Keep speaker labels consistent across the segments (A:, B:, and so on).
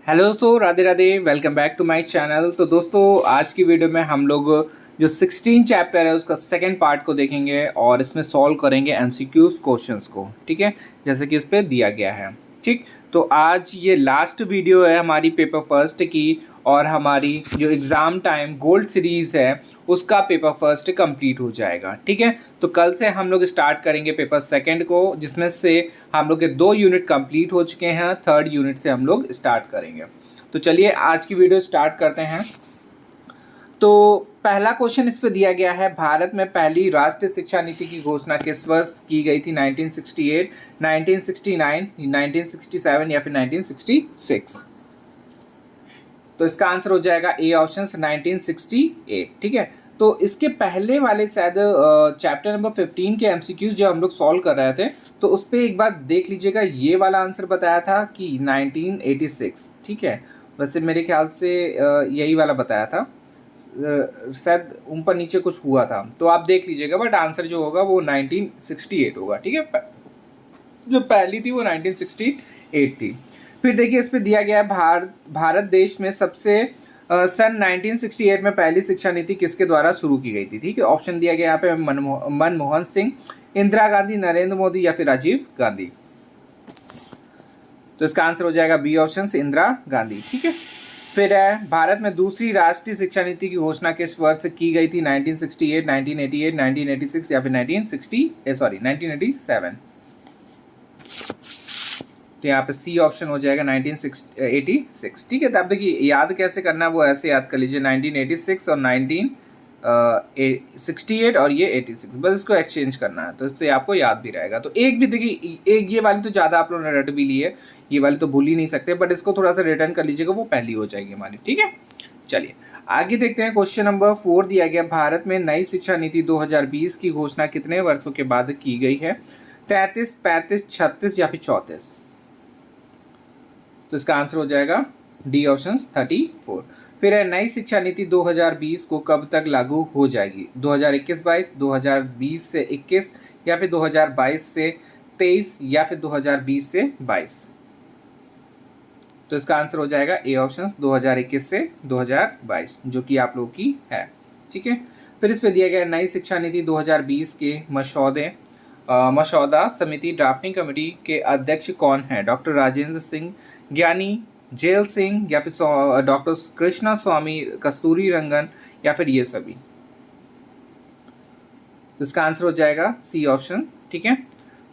A: Hello दोस्तों, Radhe Radhe. Welcome back to my channel. तो दोस्तों, आज की वीडियो में हम लोग जो 16 चैप्टर है उसका सेकंड पार्ट को देखेंगे और इसमें सॉल्व करेंगे एमसीक्यूज क्वेश्चंस को। ठीक है, जैसे कि इस पे दिया गया है। ठीक, तो आज ये लास्ट वीडियो है हमारी पेपर फर्स्ट की, और हमारी जो एग्ज़ाम टाइम गोल्ड सीरीज़ है उसका पेपर फर्स्ट कंप्लीट हो जाएगा। ठीक है, तो कल से हम लोग स्टार्ट करेंगे पेपर सेकंड को, जिसमें से हम लोग के 2 यूनिट कंप्लीट हो चुके हैं। थर्ड यूनिट से हम लोग स्टार्ट करेंगे। तो चलिए आज की वीडियो स्टार्ट करते हैं। तो पहला क्वेश्चन इस पे दिया गया है, भारत में पहली राष्ट्रीय शिक्षा नीति की घोषणा किस वर्ष की गई थी? 1968, 1969, 1967 या फिर 1966? तो इसका आंसर हो जाएगा ए ऑप्शन 1968। ठीक है, तो इसके पहले वाले शायद चैप्टर नंबर 15 के एमसीक्यूज जो हम लोग सॉल्व कर रहे थे, तो उस पर एक बार देख लीजिएगा। ये वाला आंसर बताया था कि 1986। ठीक है, वैसे मेरे ख्याल से यही वाला बताया था, शायद ऊपर नीचे कुछ हुआ था, तो आप देख लीजिएगा। बट आंसर जो होगा वो 1968 होगा। ठीक है, जो पहली थी वो 1968 थी। फिर देखिए इस पे दिया गया है, भारत देश में सबसे सन 1968 में पहली शिक्षा नीति किसके द्वारा शुरू की गई थी? ठीक है, ऑप्शन दिया गया यहाँ पे मनमोहन सिंह, इंदिरा गांधी, नरेंद्र मोदी या फिर राजीव गांधी। तो इसका आंसर हो जाएगा बी ऑप्शन, इंदिरा गांधी। ठीक है, फिर है, भारत में दूसरी राष्ट्रीय शिक्षा नीति की घोषणा किस वर्ष की गई थी? 1968, 1988, 1986 या फिर 1987? तो यहाँ पे सी ऑप्शन हो जाएगा 1986। ठीक है, तो आप देखिए याद कैसे करना है वो ऐसे याद कर लीजिए, 1986 और 1968 और ये 86, बस इसको एक्सचेंज करना है तो इससे आपको याद भी रहेगा। तो एक भी देखिए, एक ये वाली तो ज़्यादा आप लोगों ने रट भी ली है, ये वाली तो भूल ही नहीं सकते, बट इसको थोड़ा सा रिटर्न कर लीजिएगा, वो पहली हो जाएगी हमारी। ठीक है, चलिए आगे देखते हैं। क्वेश्चन नंबर 4 दिया गया, भारत में नई शिक्षा नीति 2020 की घोषणा कितने वर्षों के बाद की गई है? 33, 35, 36 या फिर 34? तो इसका आंसर हो जाएगा डी ऑप्शन 34। फिर है, नई शिक्षा नीति 2020 को कब तक लागू हो जाएगी? 2021-22, 2020 से 21 या फिर 2022 से 23 या फिर 2020 से 22? तो इसका आंसर हो जाएगा ए ऑप्शन 2021 से 2022, जो कि आप लोगों की है। ठीक है, फिर इस पे दिया गया, नई शिक्षा नीति 2020 के मसौदा समिति ड्राफ्टिंग कमेटी के अध्यक्ष कौन है? डॉक्टर राजेंद्र सिंह, ज्ञानी जेल सिंह या फिर डॉक्टर कृष्णा स्वामी, कस्तूरी रंगन या फिर ये सभी? तो इसका आंसर हो जाएगा सी ऑप्शन। ठीक है,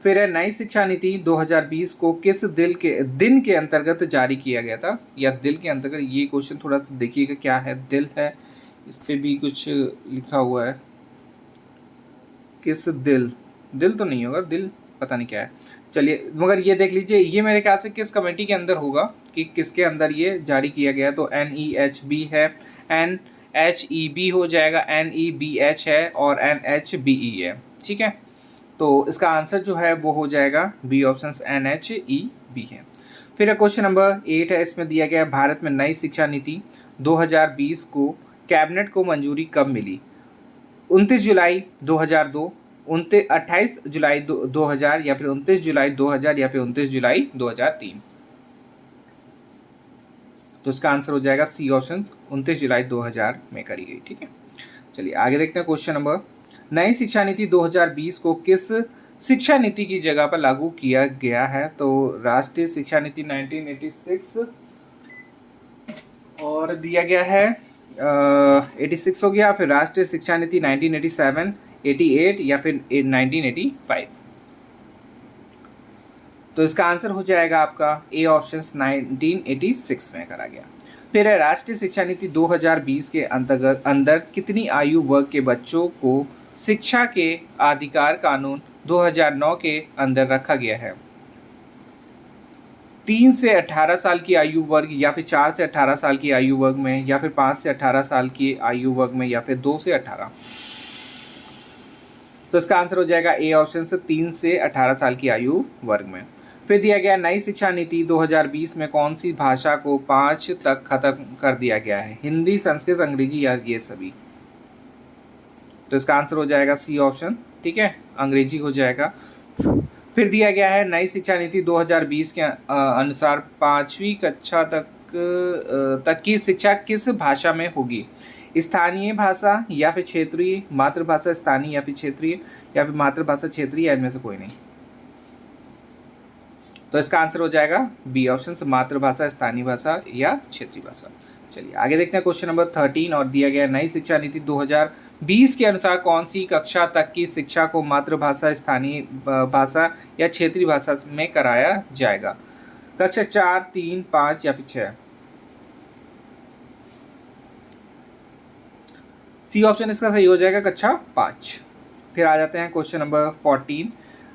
A: फिर है, नई शिक्षा नीति 2020 को किस दिन के अंतर्गत जारी किया गया था? या दिल के अंतर्गत, ये क्वेश्चन थोड़ा सा देखिएगा क्या है, दिल है, इस पे भी कुछ लिखा हुआ है। किस दिल तो नहीं होगा, दिल पता नहीं क्या है। चलिए मगर ये देख लीजिए, ये मेरे ख्याल से किस कमेटी के अंदर होगा, कि किसके अंदर ये जारी किया गया। तो NEHB है, NHEB हो जाएगा, NEBH है और NHBE है। ठीक है, तो इसका आंसर जो है वो हो जाएगा बी ऑप्शन NHEB है। फिर क्वेश्चन नंबर 8 है, इसमें दिया गया, भारत में नई शिक्षा नीति 2020 को कैबिनेट को मंजूरी कब मिली? 29 जुलाई 2002, 28 जुलाई 2000 या फिर 29 जुलाई 2000 या फिर 29 जुलाई 2003? तो इसका आंसर हो जाएगा सी ऑप्शन 29 जुलाई 2000 में करी गई। ठीक है, चलिए आगे देखते हैं। क्वेश्चन नंबर, नई शिक्षा नीति 2020 को किस शिक्षा नीति की जगह पर लागू किया गया है? तो राष्ट्रीय शिक्षा नीति 1986 और दिया गया है 86 हो गया, फिर राष्ट्रीय शिक्षा नीति 1987, 88 या फिर 1985? तो इसका आंसर हो जाएगा आपका ए ऑप्शन 1986 में करा गया। फिर है, राष्ट्रीय शिक्षा नीति 2020 के अंदर कितनी आयु वर्ग के बच्चों को शिक्षा के अधिकार कानून 2009 के अंदर रखा गया है? 3 से 18 साल की आयु वर्ग या फिर 4 से 18 साल की आयु वर्ग में या फिर 5 से 18 साल की आयु वर्ग में या फिर 2 से 18? तो इसका आंसर हो जाएगा ए ऑप्शन से 3 से 18 साल की आयु वर्ग में। फिर दिया गया, नई शिक्षा नीति 2020 में कौन सी भाषा को 5 तक खत्म कर दिया गया है? हिंदी, संस्कृत, अंग्रेजी या ये सभी? तो इसका आंसर हो जाएगा सी ऑप्शन। ठीक है, अंग्रेजी हो जाएगा। फिर दिया गया है, नई शिक्षा नीति 2020 के अनुसार 5वीं कक्षा तक तक की शिक्षा किस भाषा में होगी? स्थानीय भाषा या फिर क्षेत्रीय, मातृभाषा स्थानीय या फिर क्षेत्रीय, या फिर मातृभाषा क्षेत्रीय, या इनमें से कोई नहीं। तो इसका आंसर हो जाएगा बी ऑप्शन, मातृभाषा स्थानीय भाषा या क्षेत्रीय भाषा। चलिए आगे देखते हैं क्वेश्चन नंबर 13 और दिया गया नई शिक्षा नीति 2020 के अनुसार कौन सी कक्षा तक की शिक्षा को मातृभाषा स्थानीय भाषा या क्षेत्रीय भाषा में कराया जाएगा? कक्षा 4, 3, 5 या फिर 6? सी ऑप्शन इसका सही हो जाएगा, कक्षा 5। फिर आ जाते हैं क्वेश्चन नंबर 14।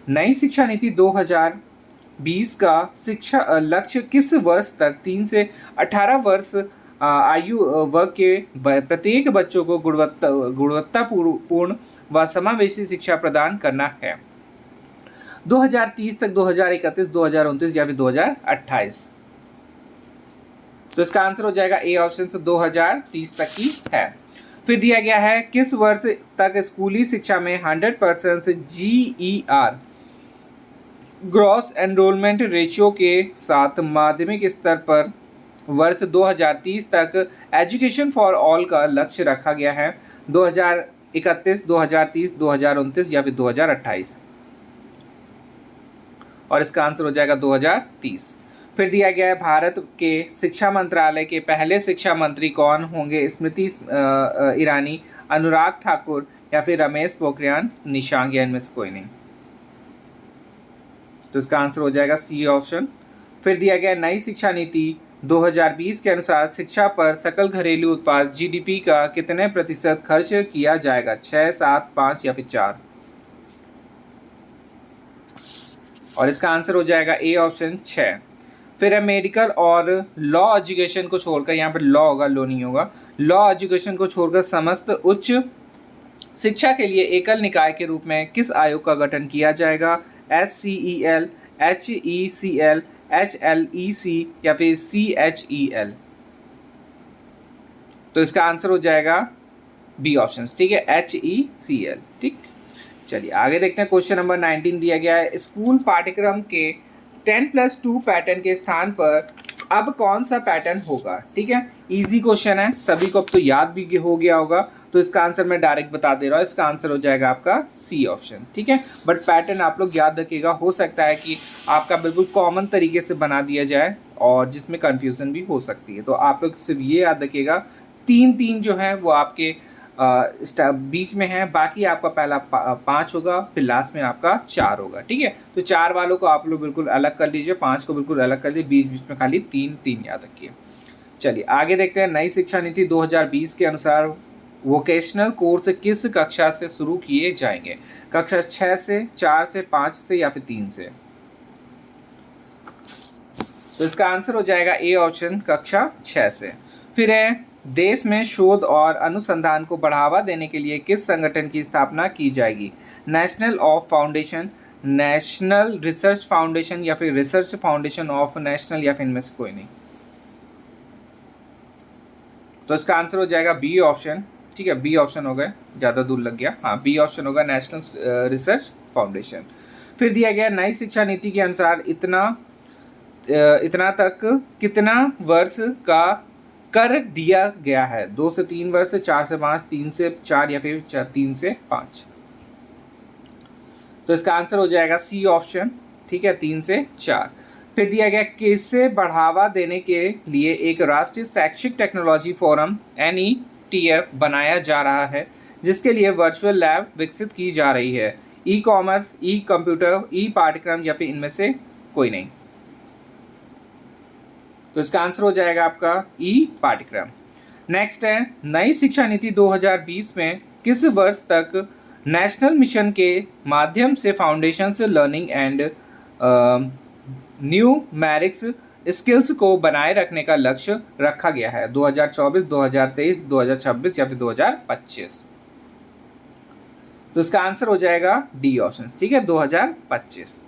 A: नई शिक्षा नीति 2020 का शिक्षा लक्ष्य किस वर्ष तक 3 से 18 वर्ष आयु वर्ग के प्रत्येक बच्चों को गुणवत्तापूर्ण व समावेशी शिक्षा प्रदान करना है? 2030 तक, 2031, 2029 या फिर 2028? तो इसका आंसर हो जाएगा ए ऑप्शन से 2030 तक की है। फिर दिया गया है किस वर्ष तक स्कूली शिक्षा में 100% GER ग्रॉस एनरोलमेंट रेशियो के साथ माध्यमिक स्तर पर वर्ष 2030 तक एजुकेशन फॉर ऑल का लक्ष्य रखा गया है? 2031, 2030, 2029 या फिर 2028? और इसका आंसर हो जाएगा 2030। फिर दिया गया है भारत के शिक्षा मंत्रालय के पहले शिक्षा मंत्री कौन होंगे? स्मृति ईरानी, अनुराग ठाकुर या फिर रमेश पोखरियाल निशंक, या इनमें से कोई नहीं? तो इसका आंसर हो जाएगा सी ऑप्शन। फिर दिया गया नई शिक्षा नीति 2020 के अनुसार शिक्षा पर सकल घरेलू उत्पाद GDP का कितने प्रतिशत खर्च किया जाएगा? 6, 7, 5 या फिर 4? और इसका आंसर हो जाएगा ए ऑप्शन 6। फिर है मेडिकल और लॉ एजुकेशन को छोड़कर, यहाँ पर लॉ होगा, लो नहीं होगा, लॉ एजुकेशन को छोड़कर समस्त उच्च शिक्षा के लिए एकल निकाय के रूप में किस आयोग का गठन किया जाएगा? SCEL, HECL, HLEC या फिर CHEL? तो इसका आंसर हो जाएगा बी ऑप्शन, ठीक है, HECL। ठीक, चलिए आगे देखते हैं क्वेश्चन नंबर 19 दिया गया है स्कूल पाठ्यक्रम के 10+2 पैटर्न के स्थान पर अब कौन सा पैटर्न होगा? ठीक है, इजी क्वेश्चन है, सभी को अब तो याद भी हो गया होगा, तो इसका आंसर मैं डायरेक्ट बता दे रहा हूँ, इसका आंसर हो जाएगा आपका सी ऑप्शन। ठीक है, बट पैटर्न आप लोग याद रखिएगा, हो सकता है कि आपका बिल्कुल कॉमन तरीके से बना दिया जाए और जिसमें कन्फ्यूजन भी हो सकती है, तो आप लोग सिर्फ ये याद रखिएगा 3 जो है वो आपके बीच में है, बाकी आपका पहला 5 होगा, फिर लास्ट में आपका 4 होगा। ठीक है, तो 4 वालों को आप लोग बिल्कुल अलग कर लीजिए, 5 को बिल्कुल अलग कर लीजिए, बीच में खाली 3 याद रखिए। चलिए आगे देखते हैं नई शिक्षा नीति 2020 के अनुसार वोकेशनल कोर्स किस कक्षा से शुरू किए जाएंगे? कक्षा 6 से, 4 से, 5 से या फिर 3 से? तो इसका आंसर हो जाएगा ए ऑप्शन, कक्षा 6 से। फिर है देश में शोध और अनुसंधान को बढ़ावा देने के लिए किस संगठन की स्थापना की जाएगी? National of foundation, national research foundation या फिर रिसर्च फाउंडेशन ऑफ नेशनल, या फिर इनमें से कोई नहीं? तो इसका आंसर हो जाएगा बी ऑप्शन। ठीक है, बी ऑप्शन हो गया, ज़्यादा दूर लग गया, हाँ बी ऑप्शन होगा, नेशनल रिसर्च फाउंडेशन। फिर दिया गया नई शिक्षा नीति के अनुसार इतना तक कितना वर्ष का कर दिया गया है? 2 से 3 वर्ष, 4 से 5, 3 से 4 या फिर 3 से 5? तो इसका आंसर हो जाएगा सी ऑप्शन। ठीक है, 3 से 4। फिर दिया गया किसे बढ़ावा देने के लिए एक राष्ट्रीय शैक्षिक टेक्नोलॉजी फोरम NETF बनाया जा रहा है, जिसके लिए वर्चुअल लैब विकसित की जा रही है? ई कॉमर्स, ई कंप्यूटर, ई पाठ्यक्रम या फिर इनमें से कोई नहीं? तो इसका आंसर हो जाएगा आपका ई पाठ्यक्रम। नेक्स्ट है नई शिक्षा नीति 2020 में किस वर्ष तक नेशनल मिशन के माध्यम से फाउंडेशन से लर्निंग एंड न्यूमेरिक्स स्किल्स को बनाए रखने का लक्ष्य रखा गया है? 2024, 2023, 2026 या फिर 2025? तो इसका आंसर हो जाएगा डी ऑप्शन। ठीक है, 2025।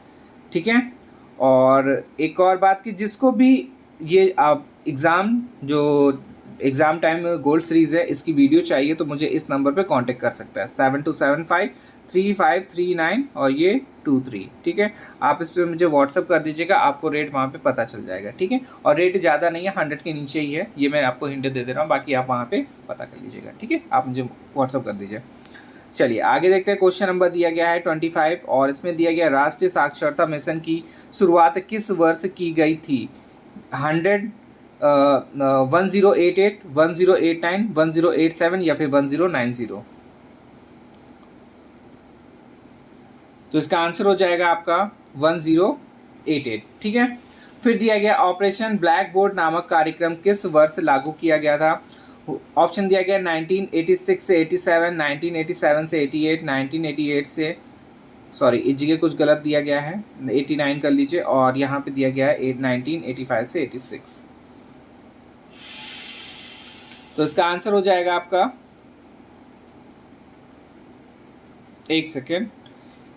A: ठीक है, और एक और बात कि जिसको भी ये आप एग्ज़ाम जो एग्ज़ाम टाइम गोल्ड सीरीज़ है, इसकी वीडियो चाहिए तो मुझे इस नंबर पे कांटेक्ट कर सकता है 72753539 और ये 23। ठीक है, आप इस पर मुझे व्हाट्सअप कर दीजिएगा, आपको रेट वहाँ पे पता चल जाएगा। ठीक है, और रेट ज़्यादा नहीं है, 100 के नीचे ही है, ये मैं आपको हिंट दे रहा हूँ, बाकी आप वहाँ पे पता कर लीजिएगा। ठीक है, आप मुझे व्हाट्सअप कर दीजिए। चलिए आगे देखते हैं। क्वेश्चन नंबर दिया गया है 25 और इसमें दिया गया राष्ट्रीय साक्षरता मिशन की शुरुआत किस वर्ष की गई थी? 1088, 1089, 1087 या फिर 1090? तो इसका आंसर हो जाएगा आपका 1088। ठीक है, फिर दिया गया ऑपरेशन ब्लैक बोर्ड नामक कार्यक्रम किस वर्ष लागू किया गया था? ऑप्शन दिया गया 1986 से 87, 1987 से 88, 1988 से, सॉरी इस जगह कुछ गलत दिया गया है, 89 कर लीजिए, और यहाँ पे दिया गया है 1985 से 86। तो इसका आंसर हो जाएगा आपका, एक सेकेंड,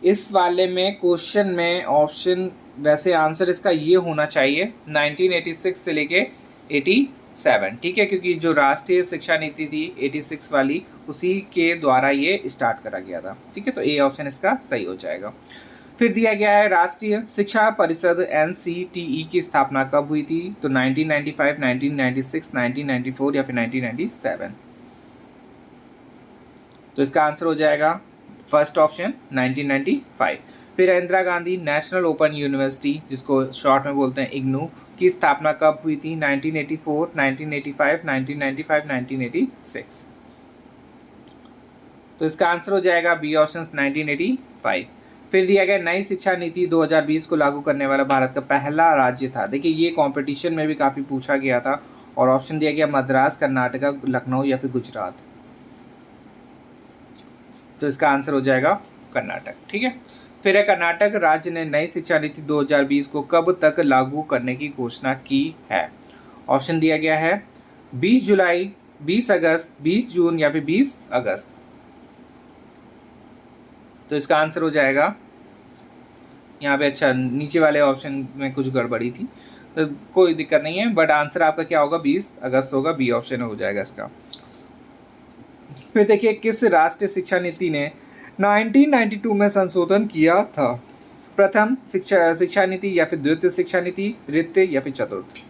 A: इस वाले में क्वेश्चन में ऑप्शन, वैसे आंसर इसका ये होना चाहिए 1986 से लेके 87। ठीक है, क्योंकि जो राष्ट्रीय शिक्षा नीति थी 86 वाली, उसी के द्वारा ये स्टार्ट करा गया था। ठीक है, तो ए ऑप्शन इसका सही हो जाएगा। फिर दिया गया है राष्ट्रीय शिक्षा परिषद NCTE की स्थापना कब हुई थी? तो 1995, 1996, 1994 या फिर 1997? तो इसका आंसर हो जाएगा फर्स्ट ऑप्शन 1995। फिर Indira Gandhi national open university, जिसको शॉर्ट में बोलते हैं इग्नू, की स्थापना कब हुई थी? 1984, 1985, 1995, 1986? तो इसका आंसर हो जाएगा बी ऑप्शन 1985। फिर दिया गया नई शिक्षा नीति 2020 को लागू करने वाला भारत का पहला राज्य था। देखिए ये कंपटीशन में भी काफ़ी पूछा गया था, और ऑप्शन दिया गया मद्रास, कर्नाटका, लखनऊ या फिर गुजरात? तो इसका आंसर हो जाएगा कर्नाटक। ठीक है, फिर है कर्नाटक राज्य ने नई शिक्षा नीति 2020 को कब तक लागू करने की घोषणा की है? ऑप्शन दिया गया है 20 जुलाई, 20 अगस्त, 20 जून या फिर 20 अगस्त? तो इसका आंसर हो जाएगा यहाँ पे, अच्छा नीचे वाले ऑप्शन में कुछ गड़बड़ी थी, तो कोई दिक्कत नहीं है, बट आंसर आपका क्या होगा? 20 अगस्त होगा, बी ऑप्शन हो जाएगा इसका। फिर देखिए किस राष्ट्रीय शिक्षा नीति ने 1992 में संशोधन किया था? प्रथम शिक्षा नीति या फिर द्वितीय शिक्षा नीति, तृतीय या फिर चतुर्थ?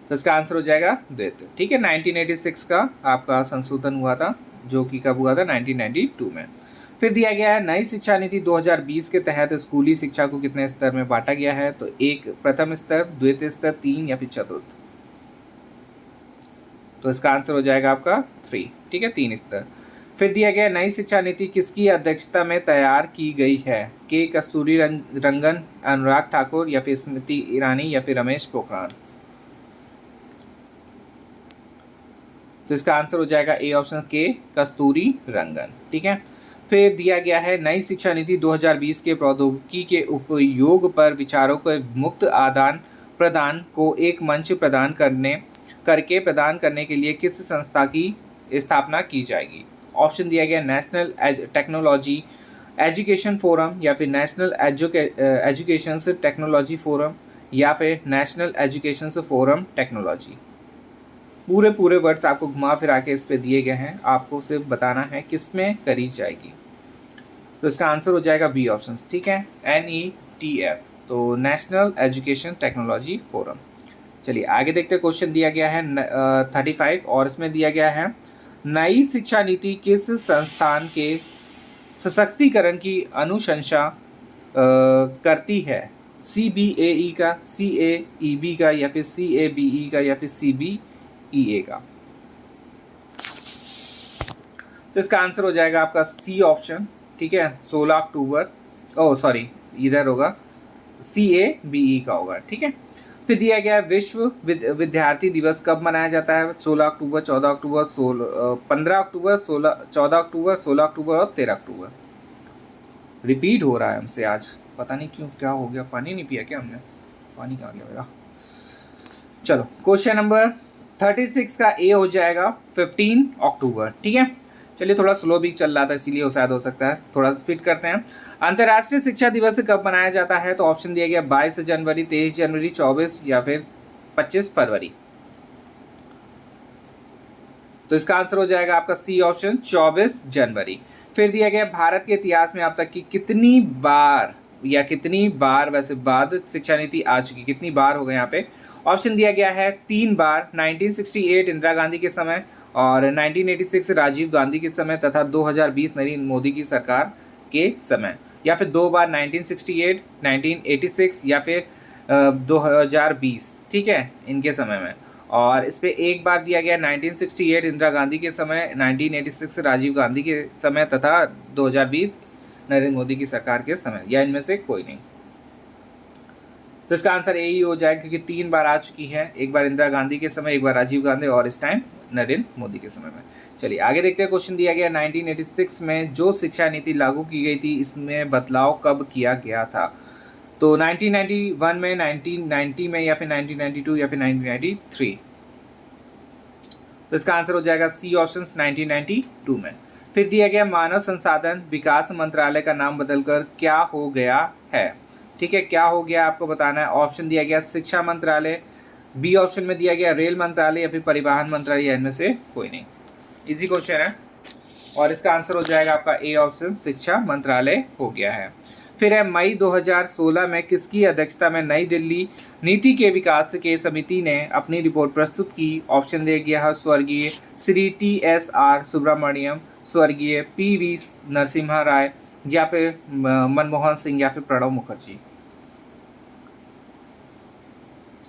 A: तो इसका आंसर हो जाएगा द्वितीय। ठीक है, 1986 का आपका संशोधन हुआ था, जो कि कब हुआ था? 1992 में। फिर दिया गया है नई शिक्षा नीति 2020 के तहत स्कूली शिक्षा को कितने स्तर में बांटा गया है? तो एक प्रथम स्तर, द्वितीय स्तर, 3 या फिर चतुर्थ? तो इसका आंसर हो जाएगा आपका 3। ठीक है, 3 स्तर। फिर दिया गया नई शिक्षा नीति किसकी अध्यक्षता में तैयार की गई है? के कस्तूरी रंगन, अनुराग ठाकुर या फिर स्मृति ईरानी या फिर रमेश पोखरियाल? तो इसका आंसर हो जाएगा ए ऑप्शन के कस्तूरी रंगन। ठीक है, फिर दिया गया है नई शिक्षा नीति 2020 के प्रौद्योगिकी के उपयोग पर विचारों के मुक्त आदान प्रदान को एक मंच प्रदान करने के लिए किस संस्था की स्थापना की जाएगी? ऑप्शन दिया गया नेशनल टेक्नोलॉजी एजुकेशन फोरम या फिर नेशनल एजुकेशन टेक्नोलॉजी फोरम या फिर नेशनल एजुकेशन फोरम टेक्नोलॉजी? पूरे वर्ड्स आपको घुमा फिरा के इस पे दिए गए हैं, आपको सिर्फ बताना है किस में करी जाएगी। तो इसका आंसर हो जाएगा बी ऑप्शन। ठीक है, NETF, तो नेशनल एजुकेशन टेक्नोलॉजी फोरम। चलिए आगे देखते हैं। क्वेश्चन दिया गया है 35 और इसमें दिया गया है नई शिक्षा नीति किस संस्थान के सशक्तिकरण की अनुशंसा करती है? CBAE का, CAEB का या फिर CABE का या फिर CBEA का? तो इसका आंसर हो जाएगा आपका सी ऑप्शन। ठीक है, 16 अक्टूबर, इधर होगा CABE का होगा। ठीक है, फिर दिया गया विश्व विद्यार्थी दिवस कब मनाया जाता है? 16 अक्टूबर, 14 अक्टूबर, 15 अक्टूबर, 14 अक्टूबर, 16 अक्टूबर और 13 अक्टूबर? रिपीट हो रहा है हमसे आज, पता नहीं क्यों, क्या हो गया? पानी नहीं पिया क्या हमने? पानी कहाँ गया मेरा? चलो क्वेश्चन नंबर 36 का ए हो जाएगा 15 अक्टूबर। ठीक है, चलिए थोड़ा स्लो भी चल रहा था इसीलिए शायद हो सकता है, थोड़ा स्पीड करते हैं। अंतर्राष्ट्रीय शिक्षा दिवस कब मनाया जाता है? तो ऑप्शन दिया गया 22 जनवरी, 23 जनवरी, 24 या फिर 25 फरवरी? तो इसका आंसर हो जाएगा आपका सी ऑप्शन 24 जनवरी। फिर दिया गया भारत के इतिहास में अब तक की कितनी बार वैसे बाद शिक्षा नीति आ चुकी, कितनी बार हो गए यहाँ पे। ऑप्शन दिया गया है 3 बार, 1968 इंदिरा गांधी के समय और 1986 राजीव गांधी के समय तथा 2020 नरेंद्र मोदी की सरकार के समय, या फिर 2 बार 1968, 1986 या फिर 2020, ठीक है, इनके समय में। और इस पे एक बार दिया गया 1968 इंदिरा गांधी के समय, 1986 राजीव गांधी के समय तथा 2020 नरेंद्र मोदी की सरकार के समय, या इनमें से कोई नहीं। तो इसका आंसर यही हो जाएगा क्योंकि 3 बार आ चुकी है, एक बार इंदिरा गांधी के समय, एक बार राजीव गांधी और इस टाइम नरेंद्र मोदी के समय में। चलिए आगे देखते हैं। क्वेश्चन दिया गया 1986 में जो शिक्षा नीति लागू की गई थी इसमें बदलाव कब किया गया था। तो 1991 में, 1990 में, या फिर 1992 या फिर 1993। तो इसका आंसर हो जाएगा सी ऑप्शन 1992 में। फिर दिया गया मानव संसाधन विकास मंत्रालय का नाम बदलकर क्या हो गया है, ठीक है, क्या हो गया आपको बताना है। ऑप्शन दिया गया शिक्षा मंत्रालय, बी ऑप्शन में दिया गया रेल मंत्रालय या फिर परिवहन मंत्रालय, या इनमें से कोई नहीं। इजी क्वेश्चन है और इसका आंसर हो जाएगा आपका ए ऑप्शन शिक्षा मंत्रालय हो गया है। फिर है मई 2016 में किसकी अध्यक्षता में नई दिल्ली नीति के विकास के समिति ने अपनी रिपोर्ट प्रस्तुत की। ऑप्शन दिया गया है स्वर्गीय श्री TSR सुब्रमण्यम, स्वर्गीय PV नरसिम्हा राय, या फिर मनमोहन सिंह, या फिर प्रणब मुखर्जी।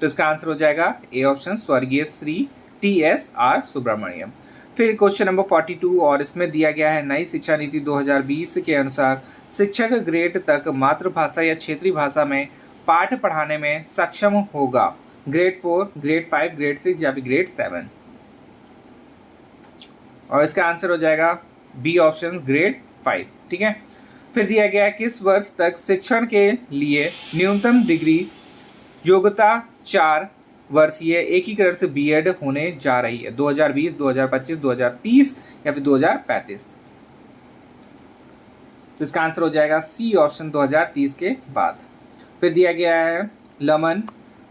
A: तो इसका आंसर हो जाएगा ए ऑप्शन स्वर्गीय श्री TSR सुब्रमण्यम। फिर क्वेश्चन नंबर 42 और इसमें दिया गया है नई शिक्षा नीति 2020 के अनुसार शिक्षक ग्रेड तक मातृभाषा या क्षेत्रीय भाषा में पाठ पढ़ाने में सक्षम होगा। ग्रेड 4, ग्रेड 5, ग्रेड 6 या फिर ग्रेड 7। और इसका आंसर हो जाएगा बी ऑप्शन ग्रेड 5, ठीक है। फिर दिया गया है किस वर्ष तक शिक्षण के लिए न्यूनतम डिग्री योग्यता 4 वर्षीय एकीकरण से बीएड होने जा रही है। 2020, 2025, 2030 या फिर 2035। तो इसका आंसर हो जाएगा सी ऑप्शन 2030 के बाद। फिर दिया गया है लमन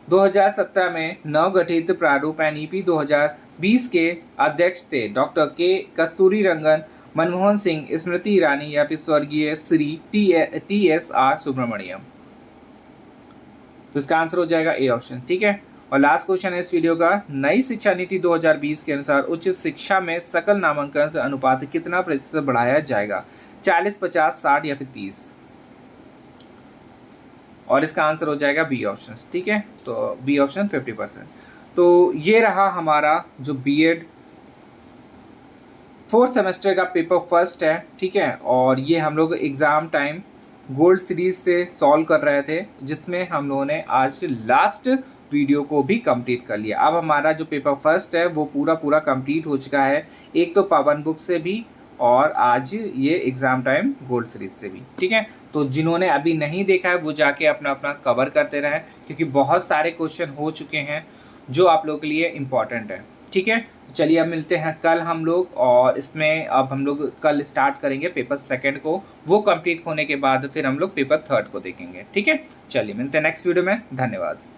A: 2017 में नवगठित प्रारूप NEP 2020 के अध्यक्ष थे डॉक्टर के कस्तूरीरंगन, मनमोहन सिंह, स्मृति ईरानी, या फिर स्वर्गीय श्री TSR सुब्रमण्यम। तो इसका आंसर हो जाएगा ए ऑप्शन, ठीक है। और लास्ट क्वेश्चन है इस वीडियो का, नई शिक्षा नीति 2020 के अनुसार उच्च शिक्षा में सकल नामांकन से अनुपात कितना प्रतिशत बढ़ाया जाएगा। 40, 50, 60 या फिर 30। और इसका आंसर हो जाएगा बी ऑप्शन, ठीक है। तो बी ऑप्शन 50%। तो ये रहा हमारा जो बीएड 4th सेमेस्टर का पेपर फर्स्ट है, ठीक है। और ये हम लोग एग्ज़ाम टाइम गोल्ड सीरीज से सॉल्व कर रहे थे, जिसमें हम लोगों ने आज लास्ट वीडियो को भी कंप्लीट कर लिया। अब हमारा जो पेपर फर्स्ट है वो पूरा कंप्लीट हो चुका है, एक तो पावन बुक से भी और आज ये एग्ज़ाम टाइम गोल्ड सीरीज से भी, ठीक है। तो जिन्होंने अभी नहीं देखा है वो जाके अपना कवर करते रहें, क्योंकि बहुत सारे क्वेश्चन हो चुके हैं जो आप लोगों के लिए इम्पॉर्टेंट है, ठीक है। चलिए अब मिलते हैं कल हम लोग, और इसमें अब हम लोग कल स्टार्ट करेंगे पेपर सेकंड को, वो कंप्लीट होने के बाद फिर हम लोग पेपर थर्ड को देखेंगे, ठीक है। चलिए मिलते हैं नेक्स्ट वीडियो में, धन्यवाद।